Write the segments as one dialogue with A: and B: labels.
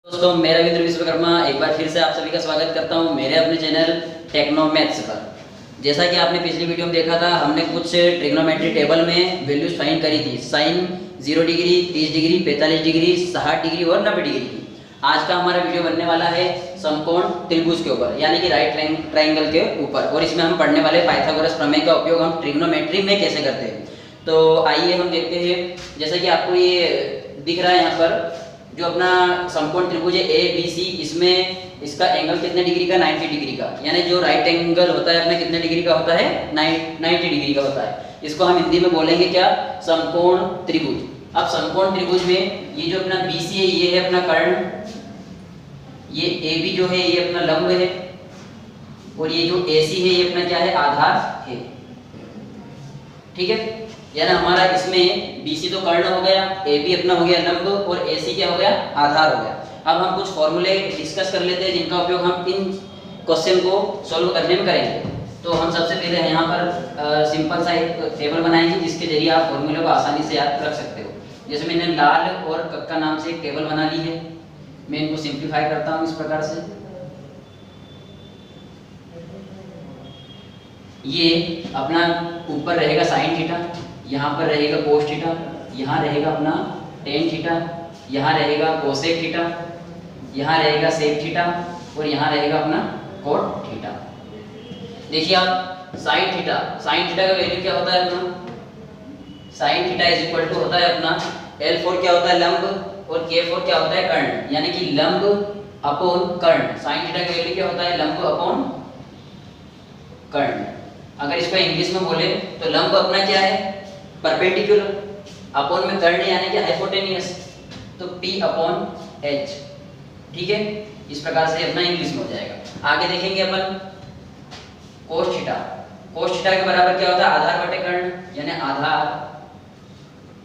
A: दोस्तों मैं रविंद्र विश्वकर्मा एक बार फिर से आप सभी का स्वागत करता हूं मेरे अपने चैनल टेक्नो मैथ्स पर। जैसा कि आपने पिछली वीडियो में देखा था, हमने कुछ ट्रिग्नोमेट्री टेबल में वैल्यूज फाइंड करी थी। Sine 0 degree, 30 degree, 45 degree, 60 degree और 90 डिग्री की। आज का हमारा वीडियो बनने वाला है समकोण त्रिभुज के ऊपर, यानी कि राइट ट्राइंगल के ऊपर। और इसमें हम पढ़ने वाले पाइथागोरस प्रमेय का उपयोग हम ट्रिग्नोमेट्री में कैसे करते हैं। तो आइए हम देखते हैं। जैसा कि आपको ये दिख रहा है यहाँ पर, जो अपना समकोण त्रिभुज है ए बी सी, इसमें इसका एंगल कितने डिग्री का, 90 डिग्री का। यानी जो राइट एंगल होता है अपना कितने डिग्री का होता है, 90 डिग्री का होता है। इसको हम हिंदी में बोलेंगे क्या, समकोण त्रिभुज। अब समकोण त्रिभुज में ये जो अपना बी सी है ये है अपना कर्ण, ये ए बी जो है ये अपना लंब है, और ये जो ए सी है ये अपना क्या है, आधार है। ठीक है, यानी हमारा इसमें BC तो कर्ण हो गया, AB अपना हो गया लंब, और AC क्या हो गया, आधार हो गया। अब हम कुछ फॉर्मूले डिस्कस कर लेते हैं जिनका उपयोग हम इन क्वेश्चन को सॉल्व करने में करेंगे। तो हम सबसे पहले यहाँ पर सिंपल सा एक टेबल बनाएंगे जिसके जरिए आप फॉर्मूले को आसानी से याद रख सकते हो। जैसे मैंने लाल और कक्का नाम से एक टेबल बना ली है, मैं इनको सिंप्लीफाई करता हूँ इस प्रकार से। ये अपना ऊपर रहेगा साइन थीटा, यहाँ पर रहेगा कोस थीटा, यहाँ रहेगा अपना टेन थीटा, यहाँ रहेगा कोसेक थीटा, यहाँ रहेगा सेक थीटा, और यहाँ रहेगा अपना कोट थीटा। देखिए आप साइन थीटा का वैल्यू क्या होता है अपना, sine theta is equal to होता है अपना L4 क्या होता है, लंब, और K4 क्या होता है, कर्ण। यानी कि लंब अपॉन कर्ण। साइन थीटा का वैल्यू क्या होता है, लंब अपॉन कर्ण। अगर इसको इंग्लिश में बोले तो लंब अपना क्या है, परपेंडिकुलर, अपॉन में कर्ण यानी कि हाइपोटेनियस, तो P अपॉन H। ठीक है, इस प्रकार से अपना इंग्लिश में हो जाएगा। आगे देखेंगे अपन कोस थीटा। कोस थीटा के बराबर क्या होता है, आधार बटे कर्ण, यानी आधार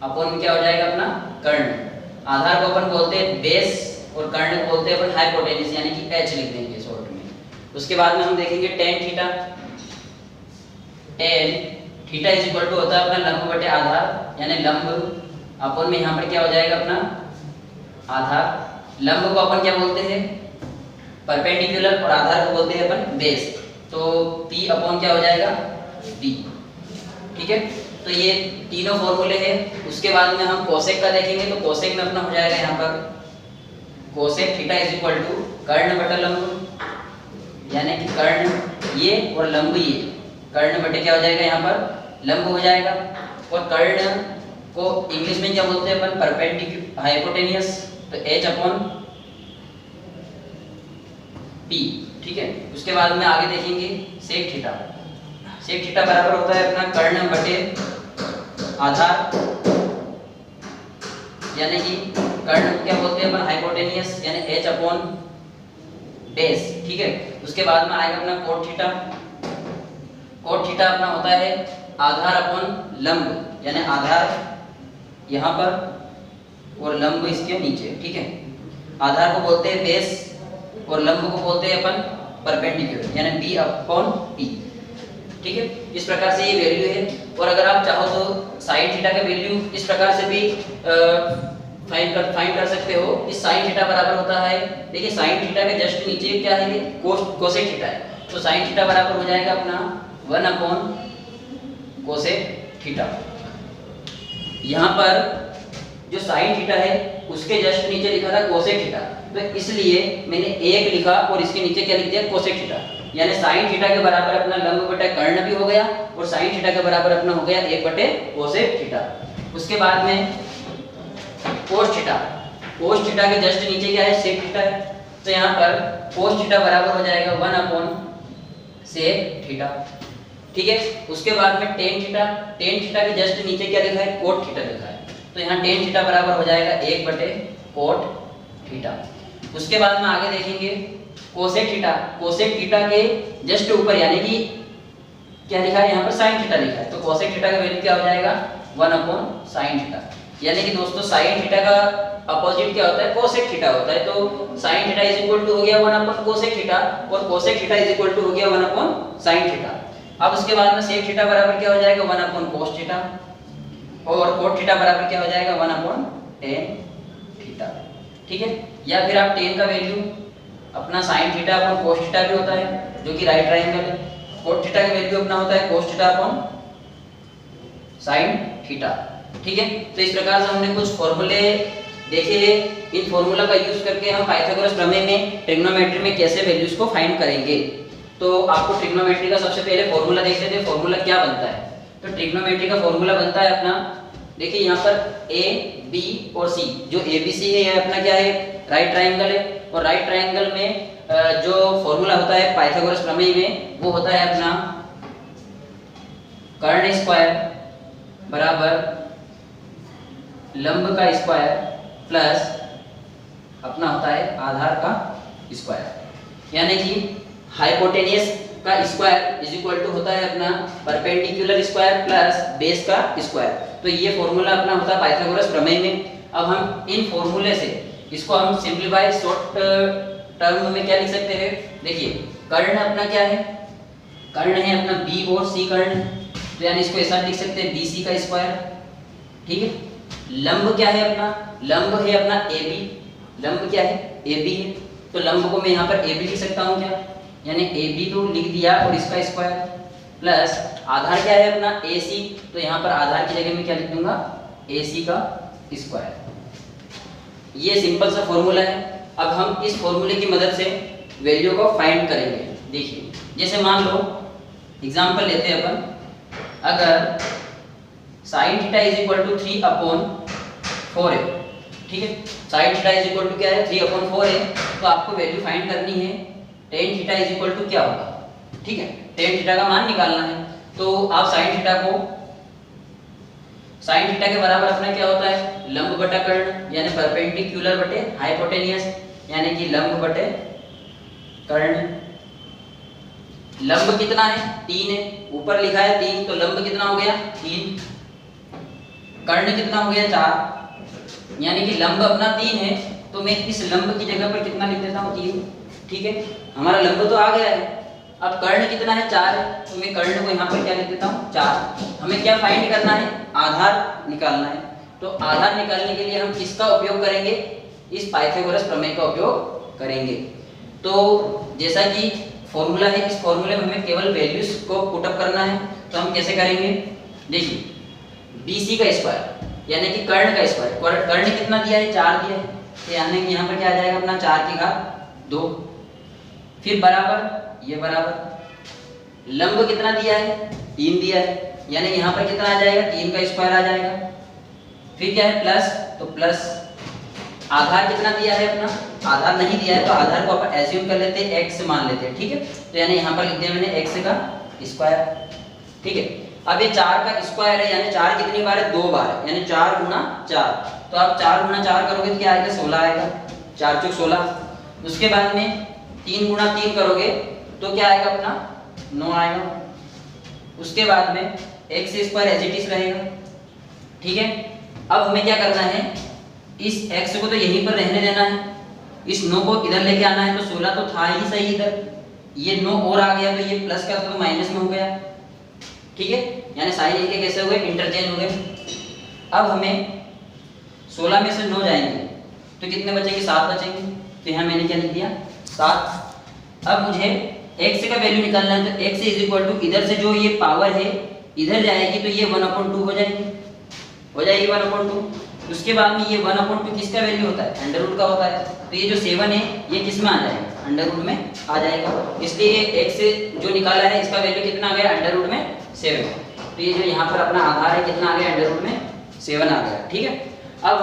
A: अपॉन में क्या हो जाएगा अपना कर्ण। आधार को अपन बोलते हैं बेस और कर्ण को बोलते हैं अपन हाइपोटेनियस, यानी कि H लिख देंगे शॉर्ट में। उसके बाद में हम देखेंगे tan theta. Tan theta is equal to होता है अपना लंब बटे आधार, यानी लंब अपन में यहाँ पर क्या हो जाएगा अपना आधार। लंब को अपन क्या बोलते हैं, परपेंडिकुलर, और आधार को बोलते हैं अपन बेस। तो P अपॉन क्या हो जाएगा, B। ठीक है, तो ये तीनों फॉर्मूले हैं। उसके बाद में हम कोसेक का देखेंगे, तो कोसेक में अपना हो जाएगा यहाँ पर cosec theta is equal to कर्ण बटा लंब, यानी कि कर्ण ये और लंब ये, कर्ण बटे क्या हो जाएगा यहाँ पर लंब हो जाएगा। और कर्ण को इंग्लिश में क्या बोलते हैं अपन, परपेंडिकुलर हाइपोटेनियस, तो H अपॉन P। ठीक है, उसके बाद में आगे देखेंगे सेक थीटा। सेक थीटा बराबर होता है अपना कर्ण बटे आधार, यानी कि कर्ण क्या बोलते हैं अपन, हाइपोटेनियस, यानी H अपॉन बेस। ठीक है, उसके बाद में आएगा अपना कोट थीटा। कोट थीटा अपना होता है आधार अपॉन लंब, यानी आधार यहाँ पर और लंब इसके नीचे। ठीक है, आधार को बोलते हैं बेस और लंब को बोलते हैं अपन परपेंडिकुलर, यानी B अपॉन P। ठीक है, इस प्रकार से ये वैल्यू है। और अगर आप चाहो तो साइन थीटा का वैल्यू इस प्रकार से भी फाइंड कर सकते हो। इस साइन थीटा बराबर होता है, देखिए साइन थीटा के जस्ट नीचे क्या है, कोसेक थीटा है। तो साइन थीटा बराबर हो जाएगा अपना 1 अपॉन कोसेक थीटा। यहाँ पर जो साइन थीटा है उसके जस्ट नीचे लिखा था कोसेक थीटा, तो इसलिए मैंने 1 लिखा और इसके नीचे क्या लिख दिया, कोसेक थीटा। यानी साइन थीटा के बराबर अपना लंब बटे कर्ण भी हो गया, और साइन थीटा के बराबर अपना हो गया 1 बटे कोसेक थीटा। उसके बाद में कोस थीटा। कोस थीटा के जस्ट नीचे क्या है, सेक थीटा है। तो यहाँ पर कोस थीटा बराबर हो जाएगा 1 अपॉन सेक थीटा। ठीक है, उसके बाद में टेन थीटा। टेन थीटा के जस्ट नीचे क्या लिखा है, कोट थीटा लिखा है। तो यहाँ टेन थीटा बराबर हो जाएगा 1 बटे कोट थीटा। उसके बाद में आगे देखेंगे कोसेक थीटा। कोसेक थीटा के जस्ट ऊपर यानी कि क्या लिखा है यहाँ पर, साइन थीटा लिखा है। तो कोसेक थीटा का वैल्यू क्या हो जाएगा, 1 अपॉन साइन थीटा। यानी कि दोस्तों साइन थीटा का अपोजिट क्या होता है, कोसेक थीटा होता है। तो sine theta is equal to हो गया 1 अपॉन कोसेक थीटा, और cosec theta is equal to हो गया 1 अपॉन साइन थीटा। अब उसके बाद में सेक थीटा बराबर क्या हो जाएगा, 1 अपॉन कोस थीटा, और कोट थीटा बराबर क्या हो जाएगा, 1 अपॉन टेन थीटा। ठीक है। या फिर आप टेन का वैल्यू अपना sine theta upon cos theta भी होता है जो कि राइट ट्रायंगल है, कोट थीटा का वैल्यू अपना होता है cos theta upon sine theta, ठीक है। तो इस प्रकार से हमने कुछ फॉर्मूले देखे हैं। इन फॉर्मूला का यूज करके हम पाइथागोरस प्रमेय में ट्रिग्नोमेट्री में कैसे वैल्यूज को फाइंड करेंगे। तो आपको ट्रिग्नोमेट्री का सबसे पहले फॉर्मूला देख लेते हैं, फॉर्मूला क्या बनता है। तो ट्रिग्नोमेट्री का फॉर्मूला बनता है अपना, देखिए यहाँ पर ए बी और सी, जो ए बी सी है यह अपना क्या है, राइट ट्रायंगल है। और राइट ट्रायंगल में जो फॉर्मूला होता है पाइथागोरस प्रमेय में वो होता है अपना कर्ण स्क्वायर बराबर लंब का स्क्वायर प्लस अपना होता है आधार का स्क्वायर, यानी कि हाइपोटेनियस का स्क्वायर इज इक्वल टू होता है अपना परपेंडिकुलर स्क्वायर प्लस बेस का स्क्वायर। तो ये फॉर्मूला अपना होता है पाइथागोरस प्रमेय में। अब हम इन फॉर्मूले से इसको हम सिंपलीफाई शॉर्ट टर्म में क्या लिख सकते हैं, देखिए कर्ण अपना क्या है, कर्ण है अपना बी और सी कर्ण, तो यानी इसको ऐसा लिख सकते हैं BC का स्क्वायर, ठीक है। लंब क्या है अपना, लंब है अपना AB, लंब क्या है AB है, तो लंब को मैं यहाँ पर AB लिख सकता हूँ क्या, यानी AB तो लिख दिया और इसका स्क्वायर प्लस आधार क्या है अपना AC, तो यहाँ पर आधार की जगह में क्या लिख दूंगा AC का स्क्वायर। ये सिंपल सा फॉर्मूला है। अब हम इस फॉर्मूले की मदद से वैल्यू को फाइंड करेंगे। देखिए जैसे मान लो एग्जांपल लेते हैं अपन, अगर sin theta is equal to 3 upon 4 है, ठीक है, sin theta is equal to क्या है 3 अपॉन 4 है, तो आपको वैल्यू फाइंड करनी है tan theta is equal to क्या होगा, ठीक है, tan थीटा का मान निकालना है। तो आप sin थीटा को, sin थीटा के बराबर अपना क्या होता है लंब बटा कर्ण, यानी परपेंडिकुलर बटे हाइपोटेनियस, यानी कि लंब बटे कर्ण। लंब कितना है 3 है, ऊपर लिखा है 3, तो लंब कितना हो गया 3, कर्ण कितना हो गया 4, यानी कि लंब अपना 3 है, तो मैं इस लंब की जगह पर कितना लिख देता हूँ 3, ठीक है। हमारा लंब तो आ गया है। अब कर्ण कितना है 4 है, तो मैं कर्ण को यहाँ पर क्या लिख देता हूँ 4। हमें क्या फाइंड करना है, आधार निकालना है। तो आधार निकालने के लिए हम किसका उपयोग करेंगे, इस पाइथागोरस प्रमेय का उपयोग करेंगे। तो जैसा कि फॉर्मूला है, इस फॉर्मूले में हमें केवल वैल्यूज को पुट अप करना है, तो हम कैसे करेंगे, देखिए BC का स्क्वायर यानी कि कर्ण का स्क्वायर, कर्ण कितना दिया है 4 दिया है, तो यानी कि यहाँ पर क्या आ जाएगा अपना 4 की घात 2, फिर बराबर ये बराबर लंब कितना दिया है 3 दिया है, यानी यहाँ पर कितना आ जाएगा 3 का स्क्वायर आ जाएगा, फिर क्या है प्लस, तो प्लस आधार कितना दिया है अपना, आधार नहीं दिया है तो आधार को अपन एज्यूम कर लेते हैं x मान लेते हैं, ठीक है। तो यानी यहाँ पर लिख दिया मैंने x का स्क्वायर, ठीक है। अब ये 4 का स्क्वायर है, यानी 4 कितनी बार है 2 बार है, यानी 4 गुना 4, तो आप 4 गुना 4 करोगे तो क्या आएगा 16 आएगा, 4 चौक 16। उसके बाद में 3 गुना 3 करोगे तो क्या आएगा अपना 9 आएगा। उसके बाद में x square as it is रहेगा, ठीक है। अब हमें क्या करना है, इस x को तो यहीं पर रहने देना है, इस 9 को इधर लेके आना है, तो 16 तो था ही सही इधर, ये 9 और आ गया तो ये प्लस का तो माइनस में हो गया, ठीक है, यानी साइन इनके कैसे हो गए इंटरचेंज हो गए। अब हमें 16 में से 9 जाएंगे तो कितने बचेंगे 7 बचेंगे, तो यहाँ मैंने क्या लिख दिया 7। अब मुझे x का वैल्यू निकालना है, तो x इज इक्वल टू इधर से जो ये पावर है इधर जाएगी तो ये 1/2 हो जाएगी, 1/2। उसके बाद में ये 1/2 किसका वैल्यू होता है अंडर रूट का होता है, तो ये जो 7 है ये किस में आ जाएगा अंडर रूट में आ जाएगा, इसलिए ये x से जो निकाला है इसका वैल्यू कितना आ गया अंडर रूट में 7। तो ये जो यहाँ पर अपना आधार है कितना आ गया अंडर रूट में 7 आ गया, ठीक है। अब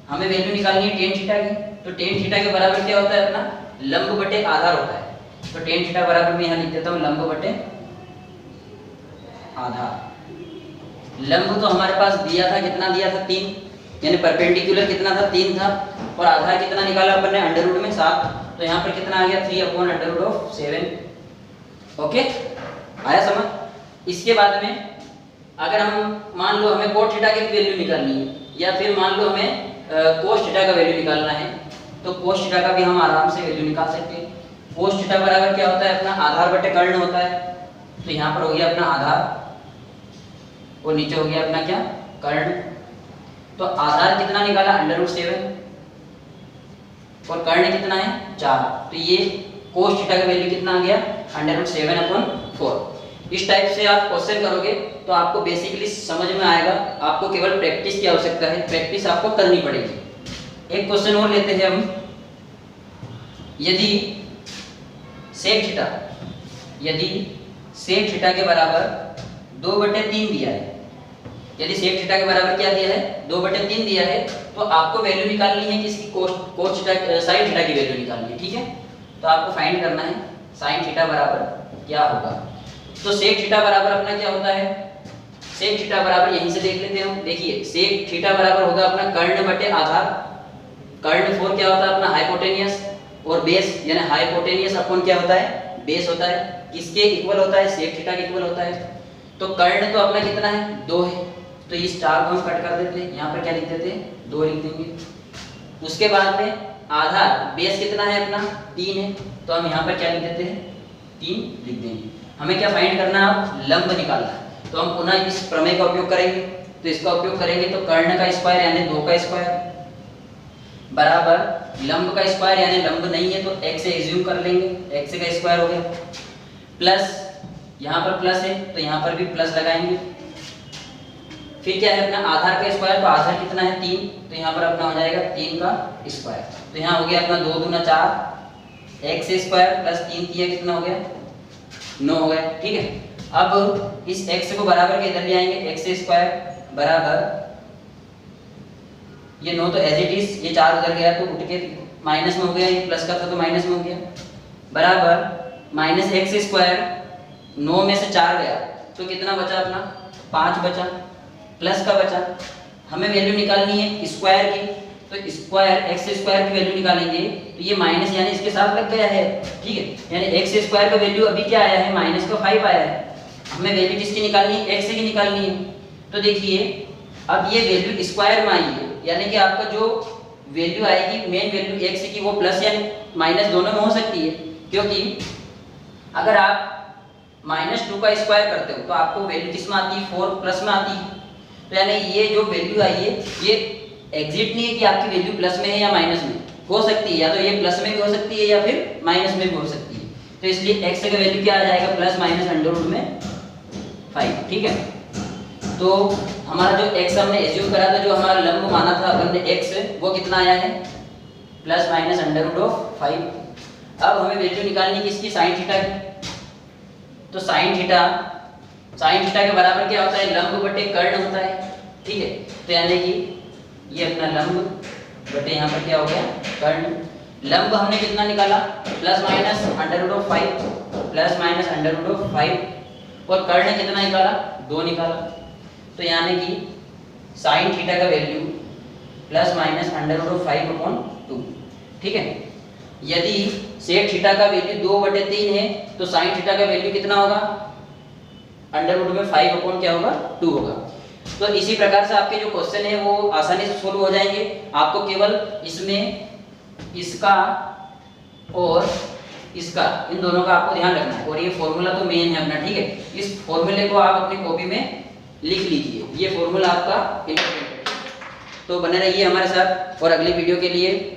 A: हमें वैल्यू निकालनी है tan थीटा की, तो tan थीटा के बराबर क्या होता है अपना लंब बटे आधार होता है, तो tan थीटा बराबर मैं यहाँ लिख देता हूँ लंब बटे आधार। लंब तो हमारे पास दिया था, कितना दिया था 3, यानी परपेंडिकुलर कितना था 3 था, और आधार कितना निकाला अपन ने अंडर रूट में 7, तो यहाँ पर कितना आ गया 3/√7। ओके, आया समझ। इसके बाद में अगर हम मान लो हमें कोट थीटा की वैल्यू निकालनी है, या फिर मान लो हमें कोस थीटा का वैल्यू निकालना है, तो कोस थीटा का भी हम आराम से वैल्यू निकाल सकते हैं। कोस थीटा बराबर क्या होता है अपना आधार बटे कर्ण होता है, तो यहाँ पर हो गया अपना आधार और नीचे हो गया अपना क्या कर्ण। तो आधार कितना निकाला अंडर रूट 7, और कर्ण कितना है 4, तो ये cos थीटा का वैल्यू कितना आ गया √7/4। इस टाइप से आप क्वेश्चन करोगे तो आपको बेसिकली समझ में आएगा, आपको केवल प्रैक्टिस की आवश्यकता है, प्रैक्टिस आपको करनी पड़ेगी। एक क्वेश्चन और लेते हैं हम, यदि सेक थीटा के बराबर 2/3 दिया है, यदि सेक थीटा के बराबर क्या दिया है 2/3 दिया है, तो आपको वैल्यू निकालनी है किसकी कोस थीटा साइन थीटा की वैल्यू निकालनी है, ठीक है। तो आपको फाइंड करना है साइन थीटा बराबर क्या होगा। तो सेक थीटा बराबर अपना क्या होता है, सेक थीटा बराबर यहीं से देख लेते हैं हम। देखिए सेक थीटा बराबर होगा अपना कर्ण बटे आधार, कर्ण 4 क्या होता है अपना हाइपोटेनियस, और बेस यानी हाइपोटेनियस अपॉन क्या होता है बेस होता है, किसके इक्वल होता है सेक थीटा के इक्वल होता है। तो कर्ण तो अपना कितना है 2 है, तो इस 4 को हम कट कर देते हैं, यहाँ पर क्या लिख देते हैं 2 लिख देंगे। उसके बाद में आधार बेस कितना है अपना 3 है, तो हम यहाँ पर क्या लिख देते हैं 3 लिख देंगे। हमें क्या फाइंड करना है अब लंब निकालना है, तो हम पुनः इस प्रमेय का उपयोग करेंगे। तो इसका उपयोग करेंगे तो कर्ण का स्क्वायर यानी 2 का स्क्वायर बराबर लंब का स्क्वायर यानी लंब नहीं है तो x से एज्यूम कर लेंगे, x का स्क्वायर हो गया, प्लस यहाँ पर प्लस है तो यहाँ पर भी प्लस लगाएंगे। फिर क्या है अपना आधार का स्क्वायर, तो आधार कितना है 3, तो यहाँ पर अपना हो जाएगा 3 का स्क्वायर। तो यहाँ हो गया अपना 2 दूना 4, x स्क्वायर प्लस 3 किया कितना हो गया 9 हो गया, ठीक है। अब इस x को बराबर के इधर ले आएंगे, x स्क्वायर बराबर ये 9 तो एज इट इज, ये 4 उधर गया तो उठ के माइनस में हो गया, ये प्लस का था तो माइनस में हो गया, बराबर माइनस एक्स स्क्वायर 9 में से 4 गया तो कितना बचा अपना 5 बचा, प्लस का बचा। हमें वैल्यू निकालनी है स्क्वायर की, तो स्क्वायर एक्स स्क्वायर की वैल्यू निकालेंगे तो ये माइनस यानी इसके साथ लग गया है, ठीक है। यानी एक्स स्क्वायर का वैल्यू अभी क्या आया है माइनस का 5 आया है। हमें वैल्यू किसकी निकालनी है एक्स की निकालनी है। तो देखिए अब ये वैल्यू स्क्वायर में आई है, यानी कि आपका जो वैल्यू आएगी मेन वैल्यू एक्स की वो प्लस या माइनस दोनों में हो सकती है, क्योंकि अगर आप -2 का स्क्वायर करते हो तो आपको वैल्यू किस में आती है 4 प्लस में आती है। तो यानी ये जो वैल्यू आई है ये एग्जिट नहीं है कि आपकी वैल्यू प्लस में है या माइनस में, हो सकती है या तो ये प्लस में भी हो सकती है या फिर माइनस में भी हो सकती है। तो इसलिए x का वैल्यू क्या आ जाएगा प्लस माइनस √5, ठीक है। तो हमारा जो x हमने एज्यूम करा था, जो हमारा लंब माना था अपन ने x, वो कितना आया है प्लस माइनस √5। अब हमें वैल्यू निकालनी किसकी साइन थीटा की। तो साइन थीटा के बराबर क्या होता है लंब बटे कर्ण होता है, ठीक है। तो यानी कि ये अपना लंब बटे यहाँ पर क्या हो गया कर्ण। लंब हमने कितना निकाला प्लस माइनस √5 और कर्ण कितना निकाला 2 निकाला। तो यानी कि साइन थीटा का वैल्यू प्लस माइनस √5/2, ठीक है। यदि सेक थीटा का वैल्यू 2/3 है तो साइन थीटा का वैल्यू कितना होगा √5 क्या होगा 2 होगा। तो इसी प्रकार से आपके जो क्वेश्चन है वो आसानी से सोल्व हो जाएंगे। आपको केवल इसमें इसका और इसका इन दोनों का आपको ध्यान रखना है, और ये फॉर्मूला तो मेन है अपना, ठीक है। इस फॉर्मूले को आप अपनी कॉपी में लिख लीजिए, ये फॉर्मूला आपका इंपॉर्टेंट है। तो बने रहिए हमारे साथ और अगली वीडियो के लिए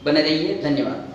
A: बने रहिए। धन्यवाद।